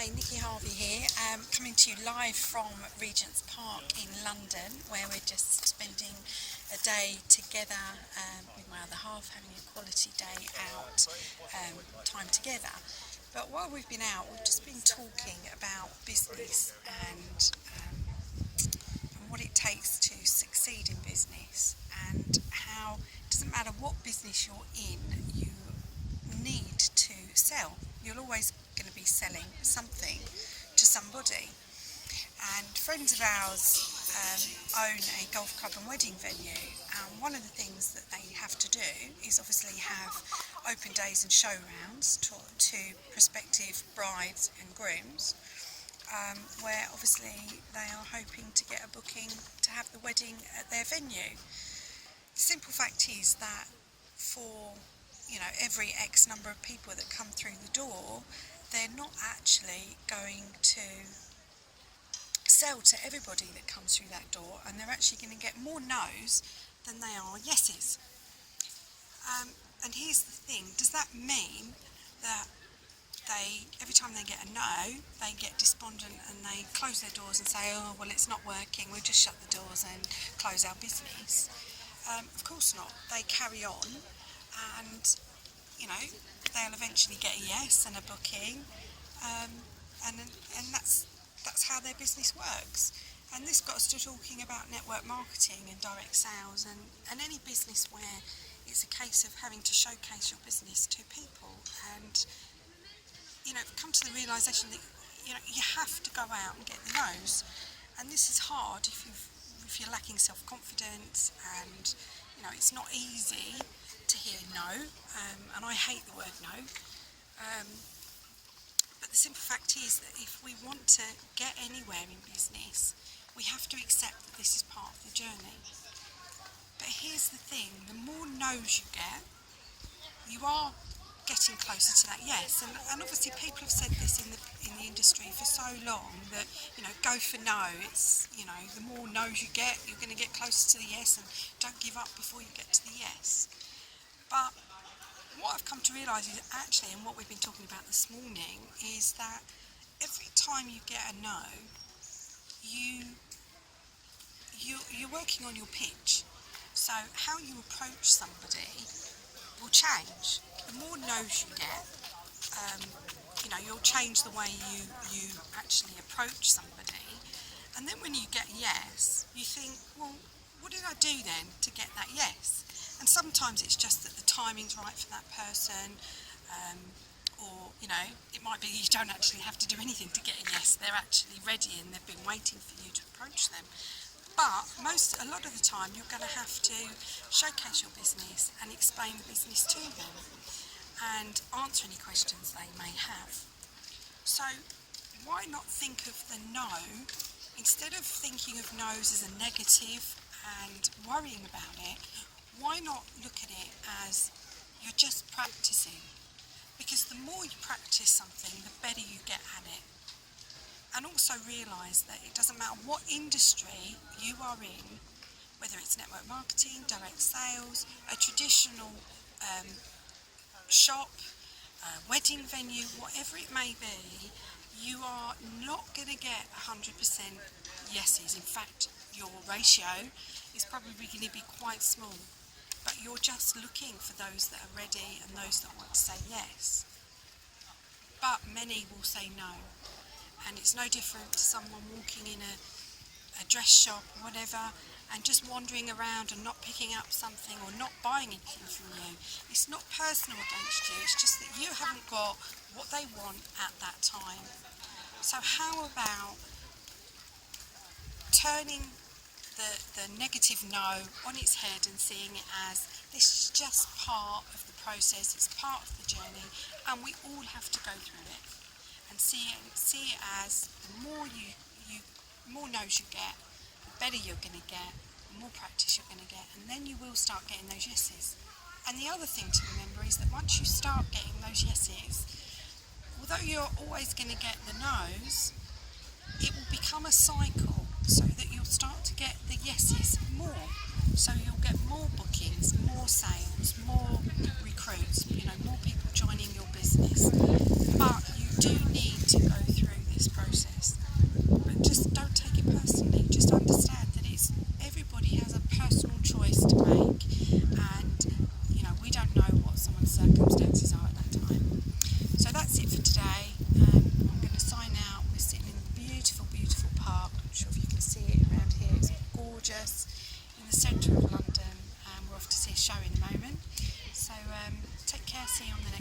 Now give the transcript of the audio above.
Hi, Nikki Harvey here, coming to you live from Regent's Park in London, where we're just spending a day together with my other half, having a quality day out, time together. But while we've been out, we've just been talking about business and what it takes to succeed in business, and how it doesn't matter what business you're in, you need to sell. You're always going to be selling something to somebody. And friends of ours own a golf club and wedding venue, and one of the things that they have to do is obviously have open days and show rounds to prospective brides and grooms, where obviously they are hoping to get a booking to have the wedding at their venue. The simple fact is that for every X number of people that come through the door, they're not actually going to sell to everybody that comes through that door, and they're actually going to get more no's than they are yeses. And here's the thing, does that mean that every time they get a no, they get despondent and they close their doors and say, oh, well, it's not working, we'll just shut the doors and close our business? Of course not. They carry on, and they'll eventually get a yes and a booking, and that's how their business works. And this got us to talking about network marketing and direct sales, and any business where it's a case of having to showcase your business to people, and come to the realisation that you have to go out and get the no's. And this is hard if you're lacking self-confidence, and it's not easy to hear no, and I hate the word no, but the simple fact is that if we want to get anywhere in business, we have to accept that this is part of the journey. But here's the thing, the more no's you get, you are getting closer to that yes. And obviously people have said this in the industry for so long that go for no. It's the more no's you get, you're going to get closer to the yes, and don't give up before you get to the yes. But what I've come to realise is actually, and what we've been talking about this morning, is that every time you get a no, you're working on your pitch. So how you approach somebody will change. The more no's you get, you'll change the way you actually approach somebody. And then when you get a yes, you think, well, what did I do then to get that yes? And sometimes it's just that the timing's right for that person, or it might be you don't actually have to do anything to get a yes. They're actually ready and they've been waiting for you to approach them. But a lot of the time you're going to have to showcase your business and explain the business to them and answer any questions they may have. So why not think of the no, instead of thinking of no's as a negative and worrying about it, why not look at it as you're just practicing? Because the more you practice something, the better you get at it. And also realise that it doesn't matter what industry you are in, whether it's network marketing, direct sales, a traditional shop, wedding venue, whatever it may be, you are not going to get 100% yeses. In fact, your ratio is probably going to be quite small. But you're just looking for those that are ready and those that want to say yes. But many will say no. And it's no different to someone walking in a dress shop or whatever and just wandering around and not picking up something or not buying anything from you. It's not personal against you, it's just that you haven't got what they want at that time. So how about turning the negative no on its head and seeing it as this is just part of the process, it's part of the journey, and we all have to go through it. And see it as the more no's you get, the better you're going to get, the more practice you're going to get, and then you will start getting those yeses. And the other thing to remember is that once you start getting those yeses, although you're always going to get the no's, it will become a cycle so that you'll start to get the yeses more. So you'll get more bookings, more sales, more recruits, more people joining your business. But you do need to go through gorgeous in the centre of London. We're off to see a show in a moment. So take care, see you on the next